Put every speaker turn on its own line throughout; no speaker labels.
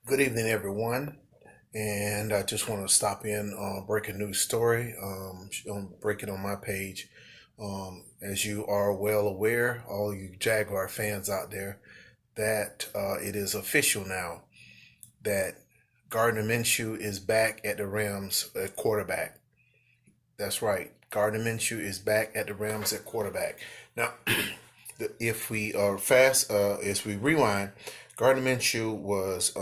Good evening, everyone. And I just want to stop in on breaking news story. Break it on my page. As you are well aware, all you Jaguar fans out there, that it is official now that Gardner Minshew is back at the Rams at quarterback. That's right. Gardner Minshew is back at the Rams at quarterback. Now, if we are fast, as we rewind, Gardner Minshew was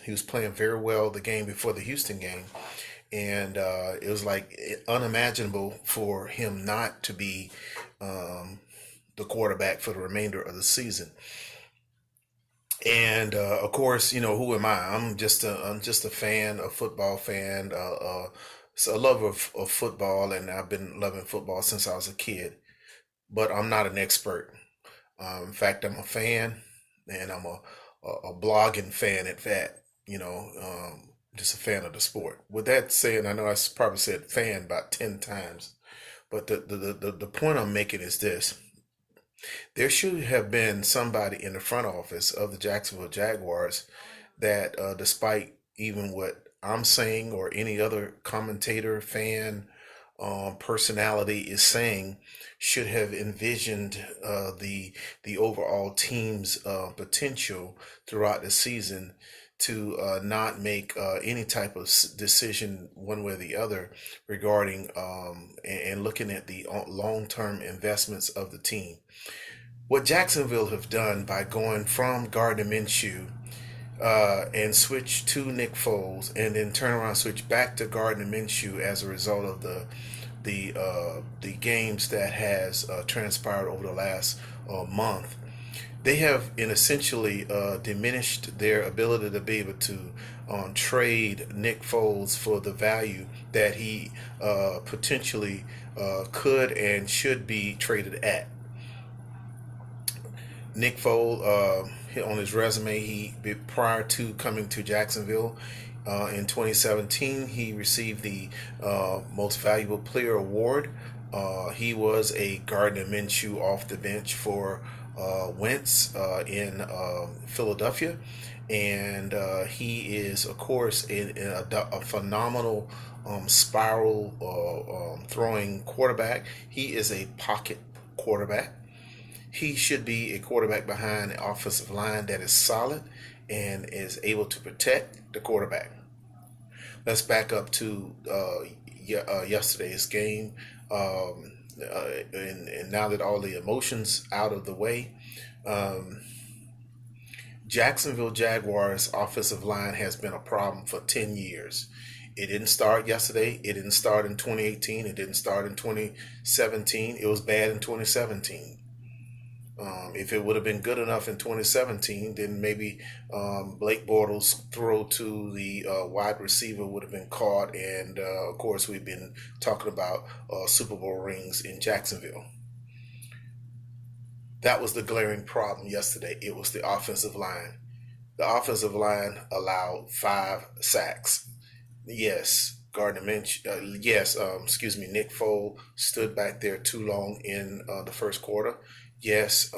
he was playing very well the game before the Houston game, and it was like unimaginable for him not to be um, the quarterback for the remainder of the season. And of course, who am I? I'm just a fan, a football fan, so a lover of football, and I've been loving football since I was a kid. But I'm not an expert. In fact, I'm a fan, and I'm a blogging fan at that. Just a fan of the sport. With that said, I know probably said fan about 10 times, but the point I'm making is this: there should have been somebody in the front office of the Jacksonville Jaguars that, despite even what I'm saying or any other commentator, fan, personality is saying, should have envisioned the overall team's potential throughout the season to not make any type of decision one way or the other regarding and looking at the long-term investments of the team. What Jacksonville have done by going from Gardner Minshew and switch to Nick Foles, and then turn around and switch back to Gardner Minshew as a result of the games that has transpired over the last month. They have in essentially diminished their ability to be able to trade Nick Foles for the value that he potentially could and should be traded at. Nick Foles, on his resume, prior to coming to Jacksonville in 2017, he received the Most Valuable Player award. He was a Gardner Minshew off the bench for Wentz in Philadelphia, and he is, of course, a phenomenal spiral throwing quarterback. He is a pocket quarterback. He should be a quarterback behind an offensive line that is solid and is able to protect the quarterback. Let's back up to yesterday's game. And now that all the emotions out of the way, um, Jacksonville Jaguars offensive line has been a problem for 10 years. It didn't start yesterday. It didn't start in 2018. It didn't start in 2017. It was bad in 2017. If it would have been good enough in 2017, then maybe Blake Bortles' throw to the wide receiver would have been caught. And of course, we've been talking about Super Bowl rings in Jacksonville. That was the glaring problem yesterday. It was the offensive line. The offensive line allowed 5 sacks. Yes, Gardner Minshew. Excuse me. Nick Foles stood back there too long in the first quarter. Yes,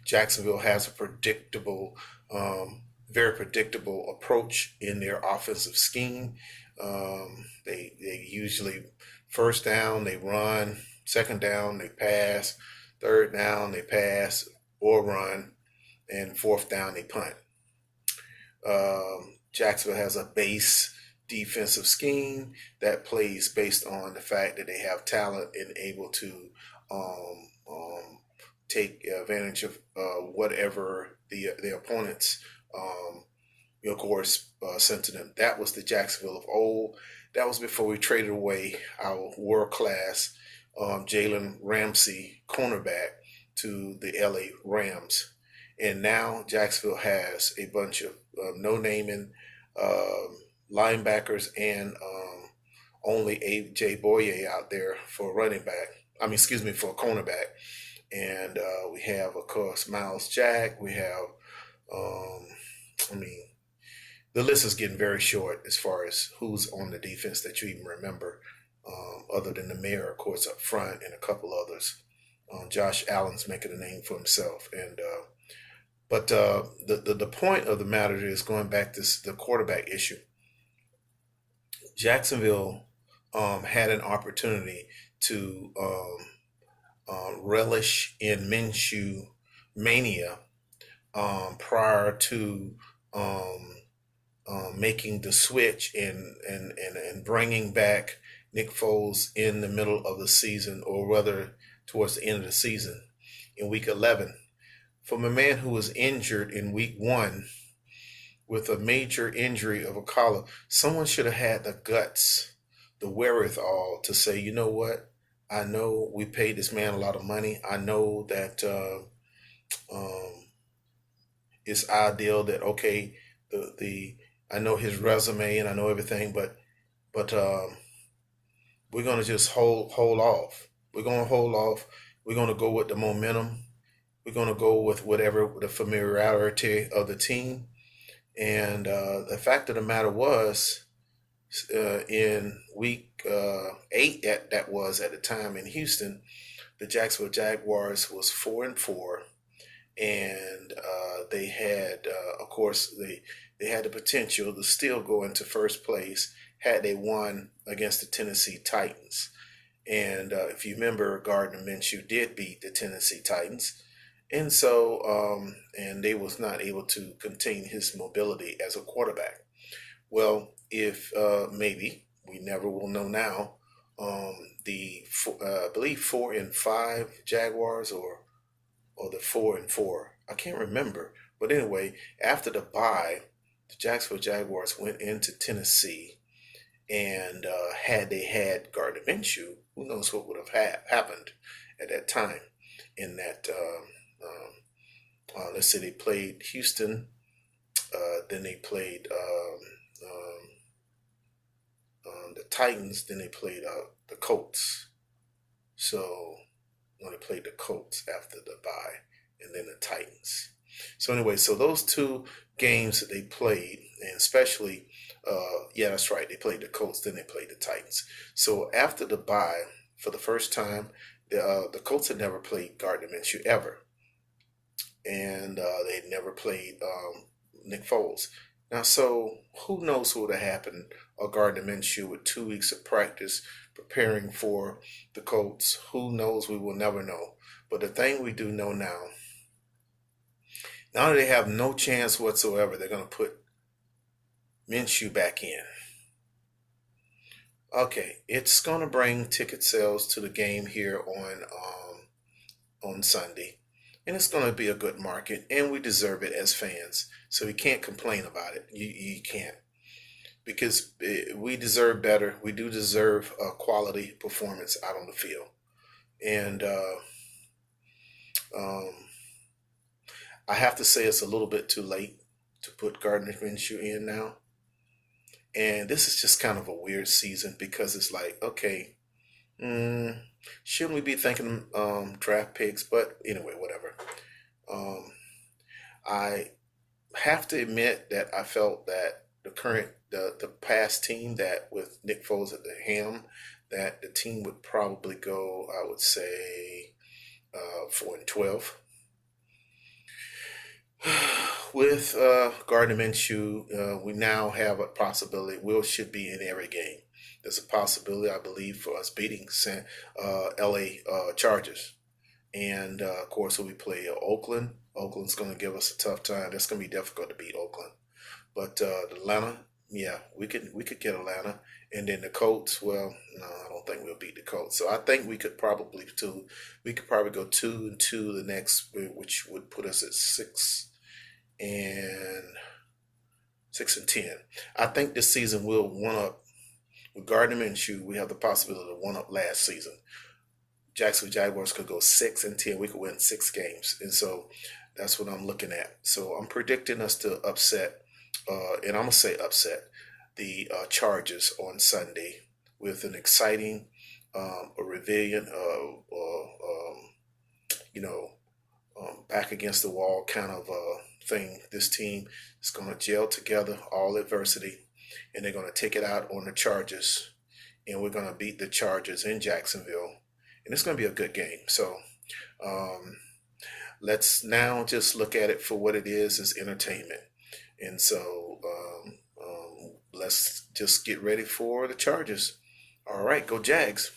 Jacksonville has a very predictable approach in their offensive scheme. They usually first down they run, second down they pass, third down they pass or run, and fourth down they punt. Jacksonville has a base defensive scheme that plays based on the fact that they have talent and able to um, um, take advantage of whatever the opponents, of course, sent to them. That was the Jacksonville of old. That was before we traded away our world class Jalen Ramsey cornerback to the LA Rams. And now Jacksonville has a bunch of no naming linebackers and only AJ Boye out there for running back. I mean, excuse me, for a cornerback. And we have, of course, Miles Jack. We have, um, I mean, the list is getting very short as far as who's on the defense that you even remember, other than the mayor, of course, up front, and a couple others. Josh Allen's making a name for himself, and But the point of the matter is going back to the quarterback issue. Jacksonville had an opportunity to relish in Minshew mania prior to um, making the switch and bringing back Nick Foles in the middle of the season, or rather towards the end of the season in week 11. From a man who was injured in week one with a major injury of a collar, someone should have had the guts, the wherewithal to say, you know what? I know we paid this man a lot of money. I know that um, it's ideal that okay, the I know his resume and I know everything, but we're gonna just hold off. We're gonna hold off. We're gonna go with the momentum. We're gonna go with whatever the familiarity of the team. And the fact of the matter was, in week 8, that was at the time in Houston, the Jacksonville Jaguars was 4-4, and they had, of course, they had the potential to still go into first place had they won against the Tennessee Titans. And if you remember, Gardner Minshew did beat the Tennessee Titans, and so and they was not able to contain his mobility as a quarterback. Well, if maybe we never will know now, I believe 4-5 Jaguars or the 4-4. I can't remember. But anyway, after the bye, the Jacksonville Jaguars went into Tennessee, and had they had Gardner Minshew, who knows what would have happened at that time. In that, let's say they played Houston, then they played the Titans, then they played the Colts. So when they played the Colts after the bye, and then the Titans. So anyway, so those two games that they played, and especially, yeah, that's right, they played the Colts, then they played the Titans. So after the bye, for the first time, the Colts had never played Gardner Minshew ever, and they'd never played Nick Foles. Now, so who knows what would have happened? Gardner Minshew with 2 weeks of practice preparing for the Colts. Who knows? We will never know. But the thing we do know now that they have no chance whatsoever, they're going to put Minshew back in. Okay, it's going to bring ticket sales to the game here on Sunday, and it's going to be a good market, and we deserve it as fans. So you can't complain about it. You can't, because we deserve better. We do deserve a quality performance out on the field, and um, I have to say it's a little bit too late to put Gardner Minshew in now. And this is just kind of a weird season because it's like, okay, mm, shouldn't we be thinking draft picks? But anyway, whatever. Um, I have to admit that I felt that the past team that with Nick Foles at the helm, that the team would probably go, I would say, 4-12. With Gardner Minshew, we now have a possibility. Will should be in every game. There's a possibility, I believe, for us beating LA Chargers. And of course, when we play Oakland, Oakland's going to give us a tough time. That's going to be difficult to beat Oakland. But Atlanta, yeah, we could get Atlanta, and then the Colts. Well, no, I don't think we'll beat the Colts. So I think we could probably go 2-2 the next, which would put us at and 6-10. I think this season will one up with Gardner Minshew. We have the possibility to one up last season. Jacksonville Jaguars could go 6-10. We could win 6 games, and so that's what I'm looking at. So I'm predicting us to upset, and I'm gonna say upset the Chargers on Sunday with an exciting, a resilient, you know, back against the wall kind of thing. This team is going to gel together all adversity, and they're going to take it out on the Chargers, and we're going to beat the Chargers in Jacksonville, and it's going to be a good game. So um, let's now just look at it for what it is entertainment. And so let's just get ready for the Chargers. All right, go Jags.